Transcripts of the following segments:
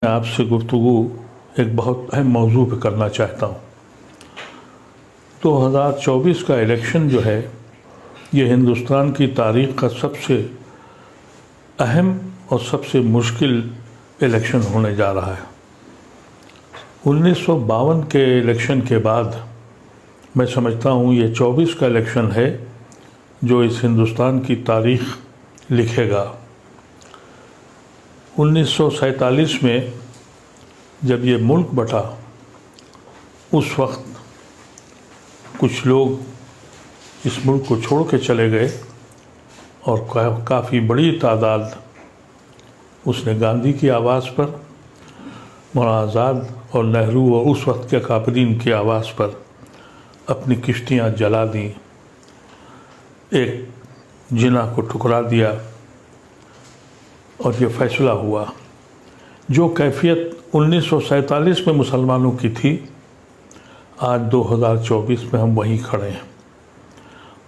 میں آپ سے گفتگو ایک بہت اہم موضوع پہ کرنا چاہتا ہوں۔ 2024 کا الیکشن جو ہے یہ ہندوستان کی تاریخ کا سب سے اہم اور سب سے مشکل الیکشن ہونے جا رہا ہے۔ 1952 کے الیکشن کے بعد میں سمجھتا ہوں یہ 24 کا الیکشن ہے جو اس ہندوستان کی تاریخ لکھے گا۔ 1947 میں جب یہ ملک بٹا اس وقت کچھ لوگ اس ملک کو چھوڑ کے چلے گئے اور کافی بڑی تعداد اس نے گاندھی کی آواز پر، مولانا آزاد اور نہرو اور اس وقت کے کابرین کی آواز پر اپنی کشتیاں جلا دیں، ایک جناح کو ٹھکرا دیا اور یہ فیصلہ ہوا۔ جو کیفیت 1947 میں مسلمانوں کی تھی، آج 2024 میں ہم وہیں کھڑے ہیں۔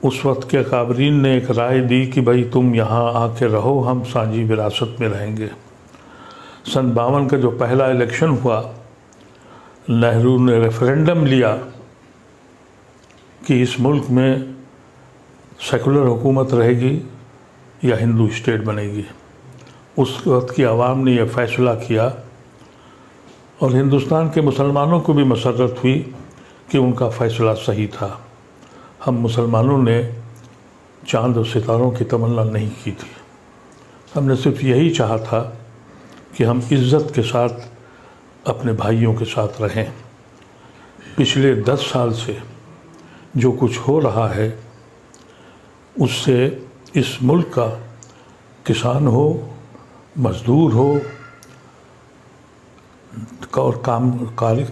اس وقت کے کابرین نے ایک رائے دی کہ بھائی تم یہاں آ کے رہو، ہم سانجی وراثت میں رہیں گے۔ سن 52 کا جو پہلا الیکشن ہوا، نہرو نے ریفرینڈم لیا کہ اس ملک میں سیکولر حکومت رہے گی یا ہندو اسٹیٹ بنے گی۔ اس وقت کی عوام نے یہ فیصلہ کیا اور ہندوستان کے مسلمانوں کو بھی مسرت ہوئی کہ ان کا فیصلہ صحیح تھا۔ ہم مسلمانوں نے چاند و ستاروں کی تمنا نہیں کی تھی، ہم نے صرف یہی چاہا تھا کہ ہم عزت کے ساتھ اپنے بھائیوں کے ساتھ رہیں۔ پچھلے 10 سال سے جو کچھ ہو رہا ہے اس سے اس ملک کا کسان ہو، مزدور ہو اور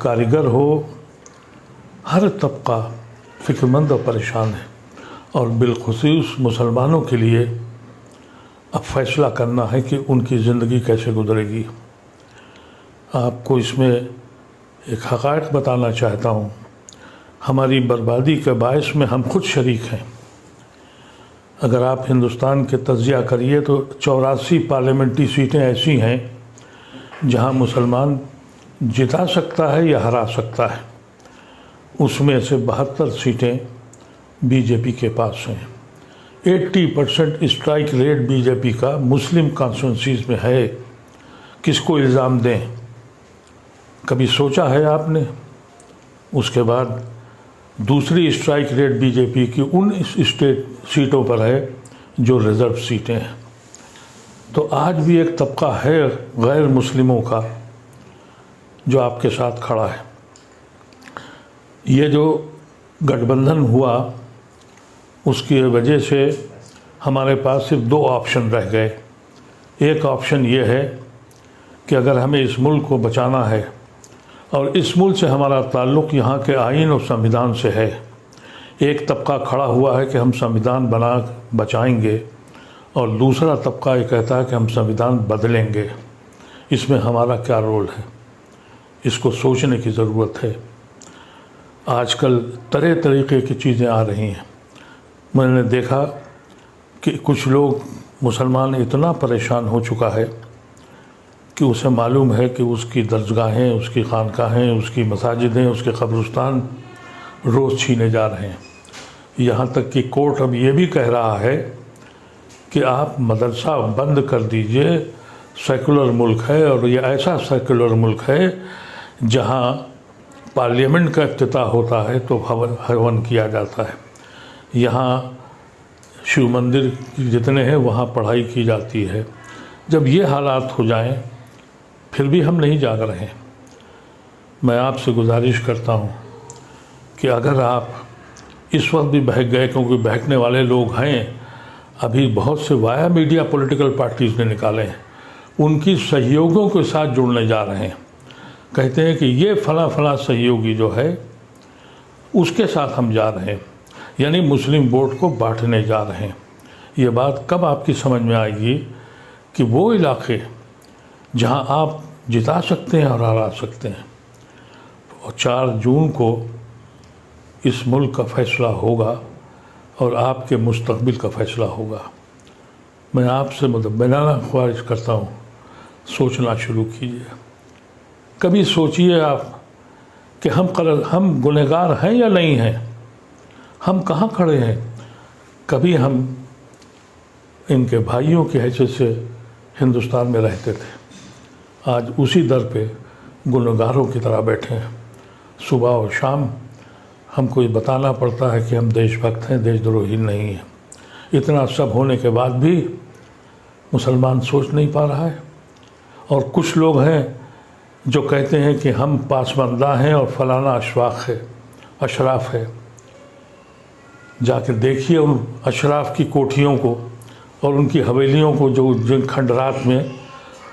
کاریگر ہو، ہر طبقہ فکر مند اور پریشان ہے، اور بالخصوص مسلمانوں کے لیے اب فیصلہ کرنا ہے کہ ان کی زندگی کیسے گزرے گی۔ آپ کو اس میں ایک حقائق بتانا چاہتا ہوں، ہماری بربادی کے باعث میں ہم خود شریک ہیں۔ اگر آپ ہندوستان کے تجزیہ کریے تو 84 پارلیمنٹری سیٹیں ایسی ہیں جہاں مسلمان جتا سکتا ہے یا ہرا سکتا ہے، اس میں سے 72 سیٹیں بی جے پی کے پاس ہیں۔ 80% اسٹرائک ریٹ بی جے پی کا مسلم کانسٹیٹوئنسیز میں ہے۔ کس کو الزام دیں؟ کبھی سوچا ہے آپ نے؟ اس کے بعد دوسری اسٹرائک ریٹ بی جے پی کی ان اسٹیٹ سیٹوں پر ہے جو ریزرو سیٹیں ہیں۔ تو آج بھی ایک طبقہ ہے غیر مسلموں کا جو آپ کے ساتھ کھڑا ہے۔ یہ جو گٹھ بندھن ہوا اس کی وجہ سے ہمارے پاس صرف 2 آپشن رہ گئے۔ ایک آپشن یہ ہے کہ اگر ہمیں اس ملک کو بچانا ہے اور اس ملک سے ہمارا تعلق یہاں کے آئین اور سنویدھان سے ہے، ایک طبقہ کھڑا ہوا ہے کہ ہم سنویدھان بنا بچائیں گے، اور دوسرا طبقہ یہ کہتا ہے کہ ہم سنویدھان بدلیں گے۔ اس میں ہمارا کیا رول ہے؟ اس کو سوچنے کی ضرورت ہے۔ آج کل طرح طریقے کی چیزیں آ رہی ہیں۔ میں نے دیکھا کہ کچھ لوگ مسلمان اتنا پریشان ہو چکا ہے کہ اسے معلوم ہے کہ اس کی درسگاہیں، اس کی خانقاہیں، اس کی مساجدیں، اس کے قبرستان روز چھینے جا رہے ہیں۔ یہاں تک کہ کورٹ اب یہ بھی کہہ رہا ہے کہ آپ مدرسہ بند کر دیجئے، سیکولر ملک ہے، اور یہ ایسا سیکولر ملک ہے جہاں پارلیمنٹ کا افتتاح ہوتا ہے تو ہون کیا جاتا ہے، یہاں شیو مندر جتنے ہیں وہاں پڑھائی کی جاتی ہے۔ جب یہ حالات ہو جائیں پھر بھی ہم نہیں جاگ رہے ہیں۔ میں آپ سے گزارش کرتا ہوں کہ اگر آپ اس وقت بھی بہک گئے، کیونکہ بہکنے والے لوگ ہیں، ابھی بہت سے وایا میڈیا پولیٹیکل پارٹیز نے نکالے ہیں، ان کی سہیوگوں کے ساتھ جڑنے جا رہے ہیں، کہتے ہیں کہ یہ فلاں فلاں سہیوگی جو ہے اس کے ساتھ ہم جا رہے ہیں، یعنی مسلم ووٹ کو بانٹنے جا رہے ہیں۔ یہ بات کب آپ کی سمجھ میں آئے گی کہ وہ علاقے جہاں آپ جتا سکتے ہیں اور ہرا سکتے ہیں، اور 4 جون کو اس ملک کا فیصلہ ہوگا اور آپ کے مستقبل کا فیصلہ ہوگا۔ میں آپ سے مدبرانہ خواہش کرتا ہوں، سوچنا شروع کیجیے۔ कभी सोचिए आप कि हम गुनहगार हैं या नहीं हैं, हम कहाँ खड़े हैं। कभी हम इनके भाइयों की हैसियत से हिंदुस्तान में रहते थे, आज उसी दर पे गुनहगारों की तरह बैठे हैं। सुबह और शाम हमको ये बताना पड़ता है कि हम देशभक्त हैं, देशद्रोही नहीं हैं। इतना सब होने के बाद भी मुसलमान सोच नहीं पा रहा है। और कुछ लोग हैं जो कहते हैं कि हम पासमंदा हैं और फलाना अशराफ है। जाकर देखिए उन अशराफ की कोठियों को और उनकी हवेलियों को जो जिन खंडरात में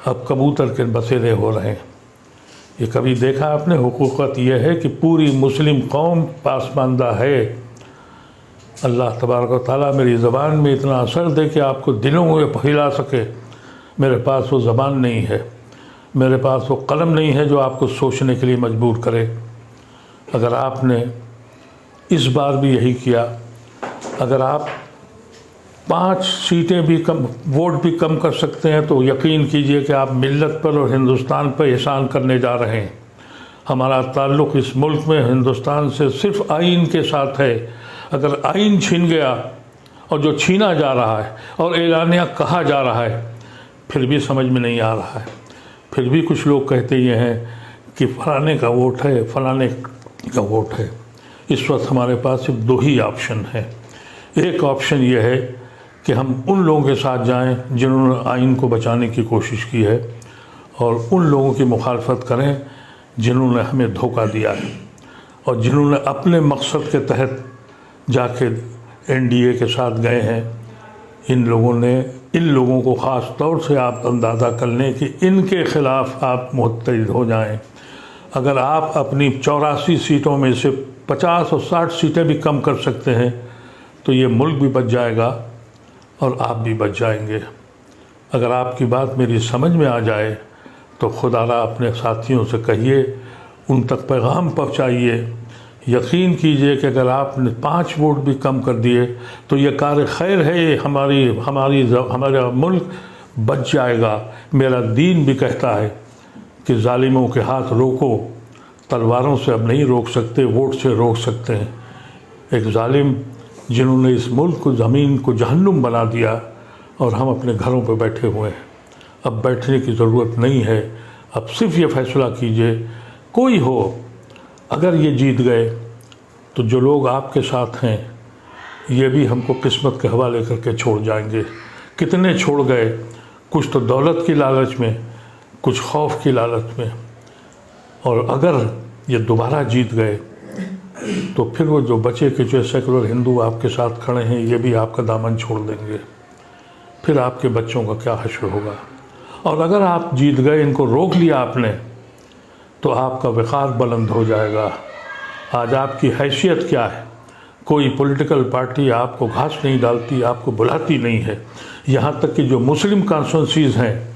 अब कबूतर के बसेरे हो रहे हैं। ये कभी देखा आपने? हुकूकत यह है कि पूरी मुस्लिम कौम पासमानदा है। अल्लाह तबारक व तआला मेरी ज़बान में इतना असर दे कि आपको दिलों में हिला सके। मेरे पास वो ज़बान नहीं है, मेरे पास वो कलम नहीं है जो आपको सोचने के लिए मजबूर करे। अगर आपने इस बार भी यही किया, अगर आप 5 सीटें भी कम, वोट भी कम कर सकते हैं, तो यकीन कीजिए कि आप मिल्लत पर और हिंदुस्तान पर एहसान करने जा रहे हैं। हमारा ताल्लुक़ इस मुल्क में हिंदुस्तान से सिर्फ़ आइन के साथ है। अगर आइन छीन गया, और जो छीना जा रहा है और एलानिया कहा जा रहा है, फिर भी समझ में नहीं आ रहा है। फिर भी कुछ लोग कहते ये हैं कि फलाने का वोट है, फलाने का वोट है। इस वक्त हमारे पास सिर्फ 2 ही ऑप्शन हैं। एक ऑप्शन ये है कि हम उन लोगों के साथ जाएं जिन्होंने आइन को बचाने की कोशिश की है, और उन लोगों की मुखालफत करें जिन्होंने हमें धोखा दिया है और जिन्होंने अपने मकसद के तहत जाके एनडीए के साथ गए हैं। इन लोगों को ख़ास तौर से आप अंदाज़ा कर लें कि इनके ख़िलाफ़ आप मुत्तहिद हो जाएं। अगर आप अपनी 84 सीटों में से 50 और 60 सीटें भी कम कर सकते हैं, तो ये मुल्क भी बच जाएगा और आप भी बच जाएंगे। अगर आपकी बात मेरी समझ में आ जाए तो खुदारा अपने साथियों से कहिए, उन तक पैगाम पहुँचाइए। यकीन कीजिए कि अगर आपने 5 वोट भी कम कर दिए तो ये कार खैर है, हमारा मुल्क बच जाएगा। मेरा दीन भी कहता है कि ज़ालिमों के हाथ रोको, तलवारों से अब नहीं रोक सकते, वोट से रोक सकते हैं। एक ज़ालिम जिन्होंने इस मुल्क को, ज़मीन को जहन्नुम बना दिया, और हम अपने घरों पर बैठे हुए हैं। अब बैठने की ज़रूरत नहीं है। अब सिर्फ ये फ़ैसला कीजिए, कोई हो, अगर ये जीत गए तो जो लोग आपके साथ हैं ये भी हमको किस्मत के हवाले करके छोड़ जाएंगे। कितने छोड़ गए, कुछ तो दौलत की लालच में, कुछ खौफ की लालच में। और अगर ये दोबारा जीत गए तो फिर वो जो बचे के जो सेकुलर हिंदू आपके साथ खड़े हैं, ये भी आपका दामन छोड़ देंगे। फिर आपके बच्चों का क्या हश्र होगा। और अगर आप जीत गए, इनको रोक लिया आपने, तो आपका वक़ार बुलंद हो जाएगा। आज आपकी हैसियत क्या है? कोई पॉलिटिकल पार्टी आपको घास नहीं डालती, आपको बुलाती नहीं है। यहाँ तक कि जो मुस्लिम कॉन्स्टिट्यूंसीज़ हैं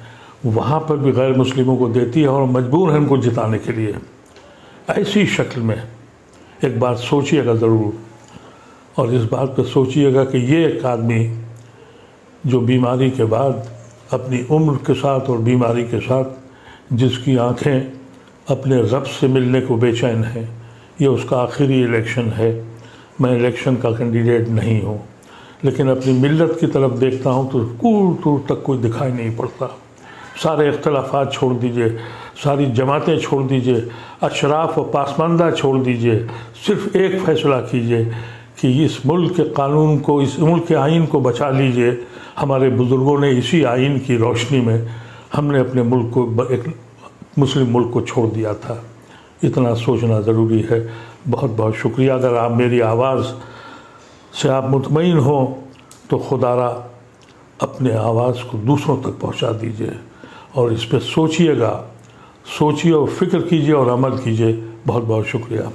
वहाँ पर भी गैर मुस्लिमों को देती है और मजबूर हैं उनको जिताने के लिए। ऐसी शक्ल में एक बात सोचिएगा ज़रूर, और इस बात पर सोचिएगा कि ये एक आदमी जो बीमारी के बाद अपनी उम्र के साथ और बीमारी के साथ जिसकी आँखें अपने रब से मिलने को बेचैन हैं, ये उसका आखिरी इलेक्शन है। मैं इलेक्शन का कैंडिडेट नहीं हूँ, लेकिन अपनी मिल्लत की तरफ देखता हूँ तो दूर दूर तक कोई दिखाई नहीं पड़ता। सारे इख्तलाफात छोड़ दीजिए, सारी जमातें छोड़ दीजिए, अशराफ व पासमानदा छोड़ दीजिए। सिर्फ़ एक फ़ैसला कीजिए कि इस मुल्क के कानून को, इस मुल्क के आइन को बचा लीजिए। हमारे बुज़ुर्गों ने इसी आइन की रोशनी में हमने अपने मुल्क को, एक मुस्लिम मुल्क को छोड़ दिया था। इतना सोचना ज़रूरी है। बहुत बहुत शुक्रिया। अगर आप मेरी आवाज़ से आप मुतमईन हो तो खुदारा अपने आवाज़ को दूसरों तक पहुंचा दीजिए, और इस पर सोचिएगा, सोचिए और फ़िक्र कीजिए और अमल कीजिए। बहुत बहुत शुक्रिया।